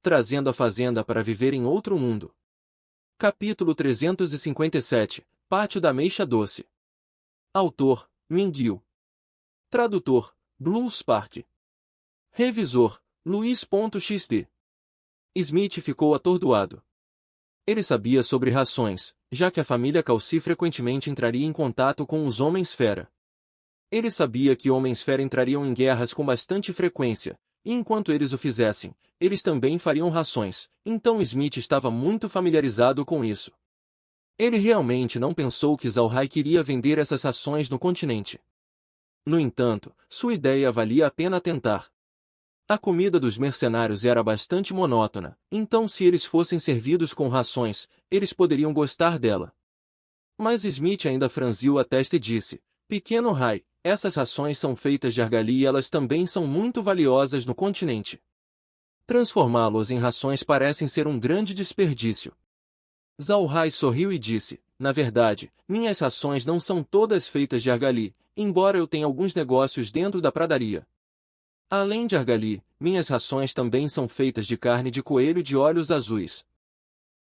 trazendo a fazenda para viver em outro mundo. Capítulo 357, Pátio da Ameixa Doce. Autor, Minguiu. Tradutor, Blue Spark. Revisor, Luiz.xd. Smith ficou atordoado. Ele sabia sobre rações, já que a família Calci frequentemente entraria em contato com os Homens-Fera. Ele sabia que Homens-Fera entrariam em guerras com bastante frequência, e enquanto eles o fizessem, eles também fariam rações, então Smith estava muito familiarizado com isso. Ele realmente não pensou que Zalhai queria vender essas rações no continente. No entanto, sua ideia valia a pena tentar. A comida dos mercenários era bastante monótona, então se eles fossem servidos com rações, eles poderiam gostar dela. Mas Smith ainda franziu a testa e disse, Pequeno Rai, essas rações são feitas de argali e elas também são muito valiosas no continente. Transformá-los em rações parece ser um grande desperdício. Zalhai sorriu e disse, na verdade, minhas rações não são todas feitas de argali, embora eu tenha alguns negócios dentro da pradaria. Além de argali, minhas rações também são feitas de carne de coelho de olhos azuis.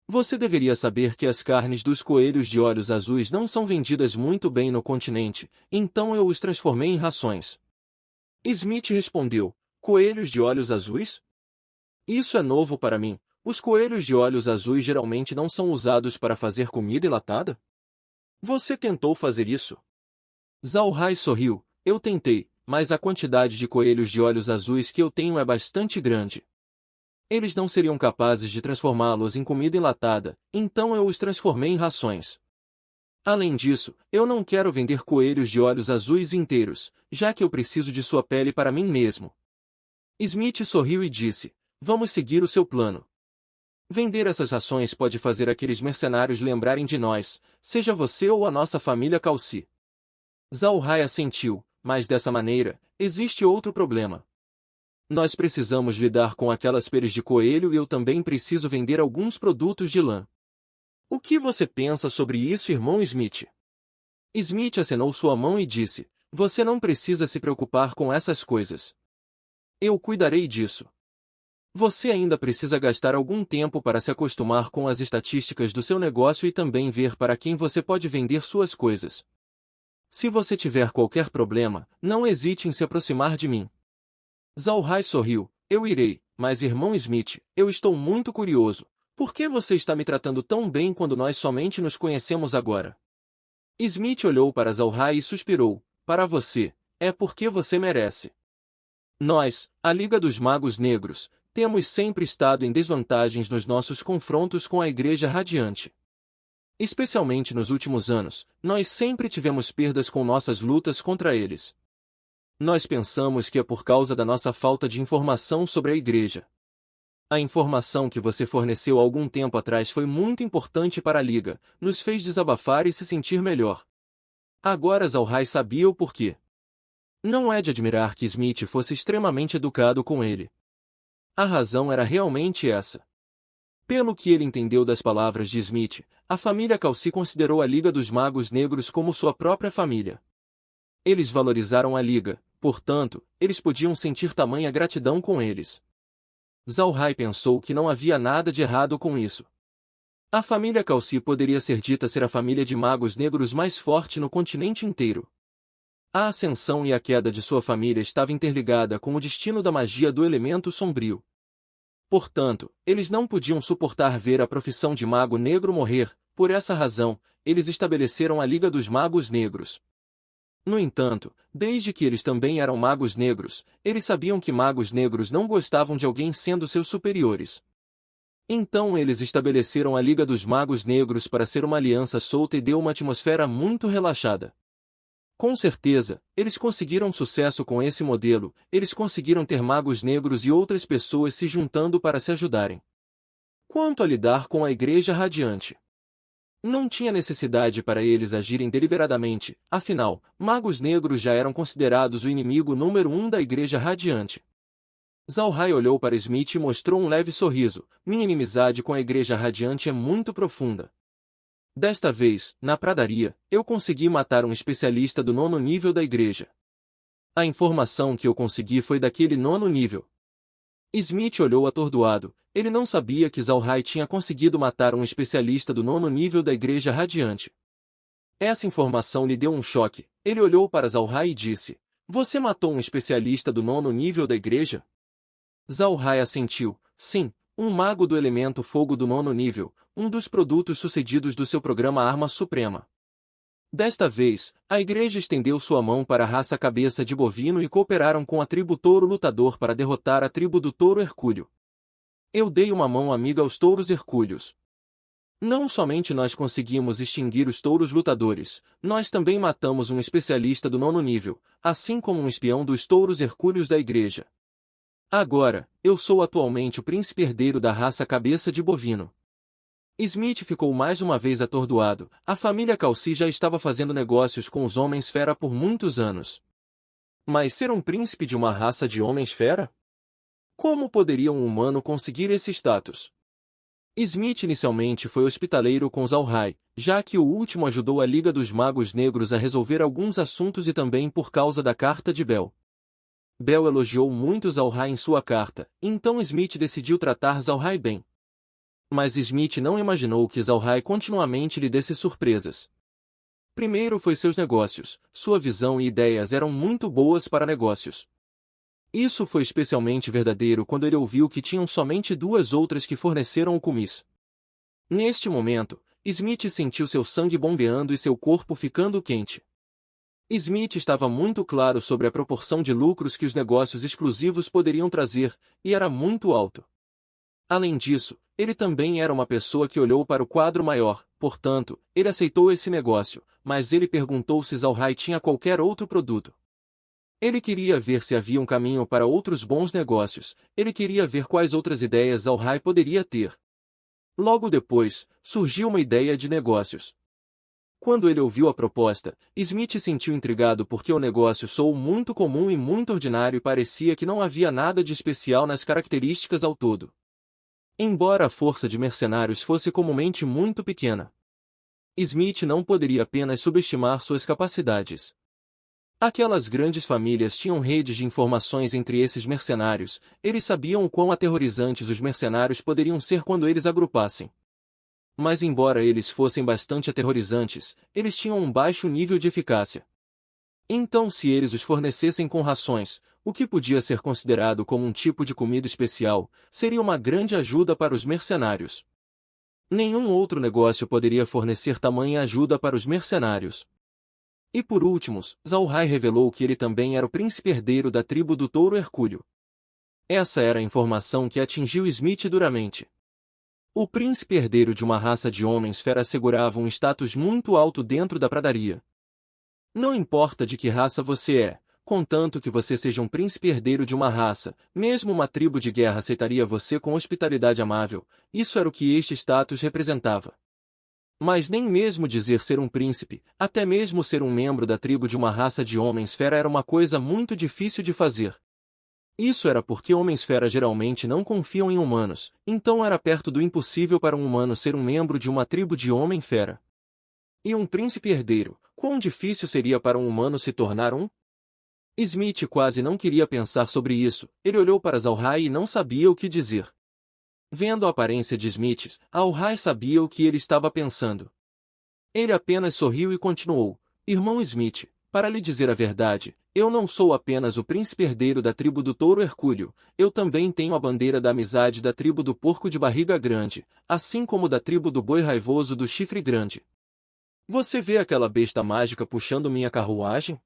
Você deveria saber que as carnes dos coelhos de olhos azuis não são vendidas muito bem no continente, então eu os transformei em rações. Smith respondeu, coelhos de olhos azuis? Isso é novo para mim. Os coelhos de olhos azuis geralmente não são usados para fazer comida enlatada? Você tentou fazer isso? Zalhai sorriu, eu tentei, mas a quantidade de coelhos de olhos azuis que eu tenho é bastante grande. Eles não seriam capazes de transformá-los em comida enlatada, então eu os transformei em rações. Além disso, eu não quero vender coelhos de olhos azuis inteiros, já que eu preciso de sua pele para mim mesmo. Smith sorriu e disse, vamos seguir o seu plano. Vender essas rações pode fazer aqueles mercenários lembrarem de nós, seja você ou a nossa família Calci. Zalhai assentiu, mas dessa maneira, existe outro problema. Nós precisamos lidar com aquelas peles de coelho e eu também preciso vender alguns produtos de lã. O que você pensa sobre isso, irmão Smith? Smith acenou sua mão e disse, você não precisa se preocupar com essas coisas. Eu cuidarei disso. Você ainda precisa gastar algum tempo para se acostumar com as estatísticas do seu negócio e também ver para quem você pode vender suas coisas. Se você tiver qualquer problema, não hesite em se aproximar de mim. Zalhai sorriu, eu irei, mas irmão Smith, eu estou muito curioso. Por que você está me tratando tão bem quando nós somente nos conhecemos agora? Smith olhou para Zalhai e suspirou, para você, é porque você merece. Nós, a Liga dos Magos Negros, temos sempre estado em desvantagens nos nossos confrontos com a Igreja Radiante. Especialmente nos últimos anos, nós sempre tivemos perdas com nossas lutas contra eles. Nós pensamos que é por causa da nossa falta de informação sobre a Igreja. A informação que você forneceu há algum tempo atrás foi muito importante para a Liga, nos fez desabafar e se sentir melhor. Agora Zalhai sabia o porquê. Não é de admirar que Smith fosse extremamente educado com ele. A razão era realmente essa. Pelo que ele entendeu das palavras de Smith, a família Calci considerou a Liga dos Magos Negros como sua própria família. Eles valorizaram a Liga, portanto, eles podiam sentir tamanha gratidão com eles. Zalhai pensou que não havia nada de errado com isso. A família Calci poderia ser dita ser a família de magos negros mais forte no continente inteiro. A ascensão e a queda de sua família estava interligada com o destino da magia do elemento sombrio. Portanto, eles não podiam suportar ver a profissão de mago negro morrer, por essa razão, eles estabeleceram a Liga dos Magos Negros. No entanto, desde que eles também eram magos negros, eles sabiam que magos negros não gostavam de alguém sendo seus superiores. Então eles estabeleceram a Liga dos Magos Negros para ser uma aliança solta e deu uma atmosfera muito relaxada. Com certeza, eles conseguiram sucesso com esse modelo, eles conseguiram ter magos negros e outras pessoas se juntando para se ajudarem. Quanto a lidar com a Igreja Radiante, não tinha necessidade para eles agirem deliberadamente, afinal, magos negros já eram considerados o inimigo número 1 da Igreja Radiante. Zalhai olhou para Smith e mostrou um leve sorriso, minha inimizade com a Igreja Radiante é muito profunda. Desta vez, na pradaria, eu consegui matar um especialista do 9º nível da igreja. A informação que eu consegui foi daquele 9º nível. Smith olhou atordoado. Ele não sabia que Zalhai tinha conseguido matar um especialista do 9º nível da Igreja Radiante. Essa informação lhe deu um choque. Ele olhou para Zalhai e disse: Você matou um especialista do 9º nível da Igreja? Zalhai assentiu. Sim, um mago do elemento fogo do 9º nível, um dos produtos sucedidos do seu programa Arma Suprema. Desta vez, a Igreja estendeu sua mão para a raça Cabeça de Bovino e cooperaram com a tribo Touro Lutador para derrotar a tribo do Touro Hercúleo. Eu dei uma mão amiga aos touros hercúleos. Não somente nós conseguimos extinguir os touros lutadores, nós também matamos um especialista do 9º nível, assim como um espião dos touros hercúleos da Igreja. Agora, eu sou atualmente o príncipe herdeiro da raça Cabeça de Bovino. Smith ficou mais uma vez atordoado. A família Calci já estava fazendo negócios com os Homens-Fera por muitos anos. Mas ser um príncipe de uma raça de Homens-Fera? Como poderia um humano conseguir esse status? Smith inicialmente foi hospitaleiro com Zalhai, já que o último ajudou a Liga dos Magos Negros a resolver alguns assuntos e também por causa da carta de Bel. Bel elogiou muito Zalhai em sua carta, então Smith decidiu tratar Zalhai bem. Mas Smith não imaginou que Zalhai continuamente lhe desse surpresas. Primeiro foi seus negócios, sua visão e ideias eram muito boas para negócios. Isso foi especialmente verdadeiro quando ele ouviu que tinham somente 2 outras que forneceram o comis. Neste momento, Smith sentiu seu sangue bombeando e seu corpo ficando quente. Smith estava muito claro sobre a proporção de lucros que os negócios exclusivos poderiam trazer, e era muito alto. Além disso, ele também era uma pessoa que olhou para o quadro maior, portanto, ele aceitou esse negócio, mas ele perguntou se Zalhai tinha qualquer outro produto. Ele queria ver se havia um caminho para outros bons negócios, ele queria ver quais outras ideias Zalhai poderia ter. Logo depois, surgiu uma ideia de negócios. Quando ele ouviu a proposta, Smith sentiu intrigado porque o negócio soou muito comum e muito ordinário e parecia que não havia nada de especial nas características ao todo. Embora a força de mercenários fosse comumente muito pequena, Smith não poderia apenas subestimar suas capacidades. Aquelas grandes famílias tinham redes de informações entre esses mercenários, eles sabiam o quão aterrorizantes os mercenários poderiam ser quando eles agrupassem. Mas embora eles fossem bastante aterrorizantes, eles tinham um baixo nível de eficácia. Então se eles os fornecessem com rações, o que podia ser considerado como um tipo de comida especial, seria uma grande ajuda para os mercenários. Nenhum outro negócio poderia fornecer tamanha ajuda para os mercenários. E por último, Zalhai revelou que ele também era o príncipe herdeiro da tribo do Touro Hercúleo. Essa era a informação que atingiu Smith duramente. O príncipe herdeiro de uma raça de homens-fera assegurava um status muito alto dentro da pradaria. Não importa de que raça você é, contanto que você seja um príncipe herdeiro de uma raça, mesmo uma tribo de guerra aceitaria você com hospitalidade amável, isso era o que este status representava. Mas nem mesmo dizer ser um príncipe, até mesmo ser um membro da tribo de uma raça de homens-fera era uma coisa muito difícil de fazer. Isso era porque homens-fera geralmente não confiam em humanos, então era perto do impossível para um humano ser um membro de uma tribo de homem-fera. E um príncipe herdeiro, quão difícil seria para um humano se tornar um? Smith quase não queria pensar sobre isso, ele olhou para Zalhai e não sabia o que dizer. Vendo a aparência de Smith, Zalhai sabia o que ele estava pensando. Ele apenas sorriu e continuou: Irmão Smith, para lhe dizer a verdade, eu não sou apenas o príncipe herdeiro da tribo do Touro Hercúleo, eu também tenho a bandeira da amizade da tribo do Porco de Barriga Grande, assim como da tribo do Boi Raivoso do Chifre Grande. Você vê aquela besta mágica puxando minha carruagem?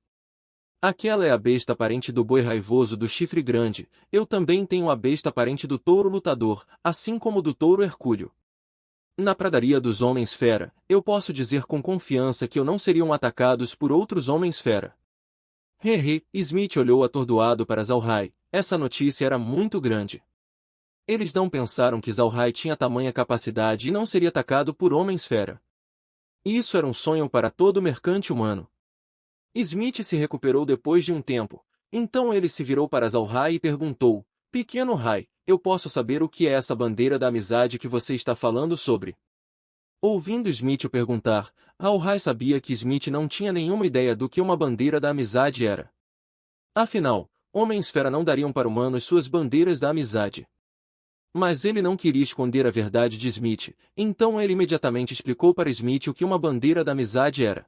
Aquela é a besta parente do Boi Raivoso do Chifre Grande, eu também tenho a besta parente do Touro Lutador, assim como do Touro Hercúleo. Na pradaria dos Homens-Fera, eu posso dizer com confiança que não seriam atacados por outros Homens-Fera. Smith olhou atordoado para Zalhai, essa notícia era muito grande. Eles não pensaram que Zalhai tinha tamanha capacidade e não seria atacado por Homens-Fera. Isso era um sonho para todo mercante humano. Smith se recuperou depois de um tempo, então ele se virou para Zalhai e perguntou: Pequeno Rai, eu posso saber o que é essa bandeira da amizade que você está falando sobre? Ouvindo Smith o perguntar, Zalhai sabia que Smith não tinha nenhuma ideia do que uma bandeira da amizade era. Afinal, homens-fera não dariam para humanos suas bandeiras da amizade. Mas ele não queria esconder a verdade de Smith, então ele imediatamente explicou para Smith o que uma bandeira da amizade era.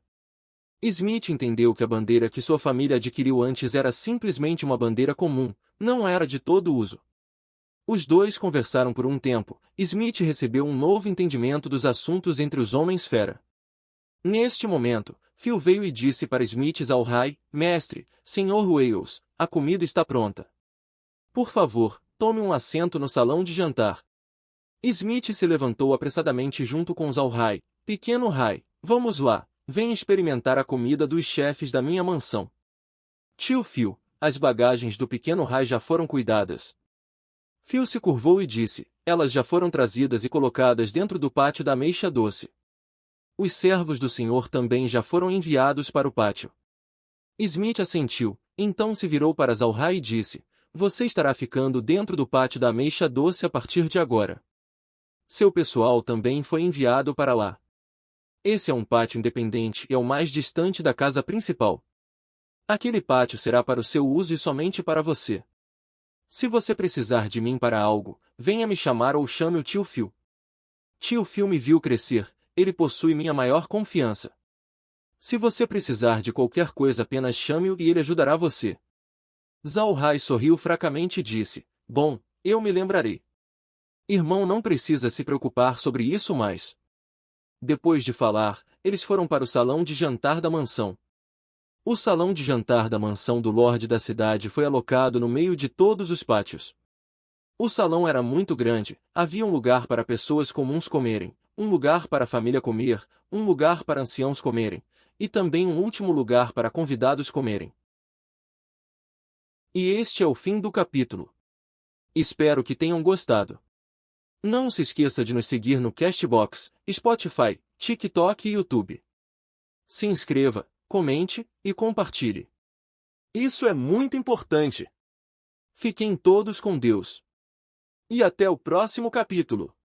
Smith entendeu que a bandeira que sua família adquiriu antes era simplesmente uma bandeira comum, não era de todo uso. Os dois conversaram por um tempo. Smith recebeu um novo entendimento dos assuntos entre os homens-fera. Neste momento, Phil veio e disse para Smith ao Rai: Mestre, Sr. Wales, a comida está pronta. Por favor, tome um assento no salão de jantar. Smith se levantou apressadamente junto com os Rai. Pequeno Rai, vamos lá, venha experimentar a comida dos chefes da minha mansão. Tio Phil, as bagagens do pequeno Rai já foram cuidadas. Phil se curvou e disse: elas já foram trazidas e colocadas dentro do pátio da ameixa doce. Os servos do senhor também já foram enviados para o pátio. Smith assentiu, então se virou para Zalrai e disse: você estará ficando dentro do pátio da ameixa doce a partir de agora. Seu pessoal também foi enviado para lá. Esse é um pátio independente e é o mais distante da casa principal. Aquele pátio será para o seu uso e somente para você. Se você precisar de mim para algo, venha me chamar ou chame o tio Phil. Tio Phil me viu crescer, ele possui minha maior confiança. Se você precisar de qualquer coisa apenas chame-o e ele ajudará você. Zalrai sorriu fracamente e disse: bom, eu me lembrarei. Irmão não precisa se preocupar sobre isso mais. Depois de falar, eles foram para o salão de jantar da mansão. O salão de jantar da mansão do Lorde da cidade foi alocado no meio de todos os pátios. O salão era muito grande, havia um lugar para pessoas comuns comerem, um lugar para a família comer, um lugar para anciãos comerem, e também um último lugar para convidados comerem. E este é o fim do capítulo. Espero que tenham gostado. Não se esqueça de nos seguir no Castbox, Spotify, TikTok e YouTube. Se inscreva, comente e compartilhe. Isso é muito importante. Fiquem todos com Deus. E até o próximo capítulo.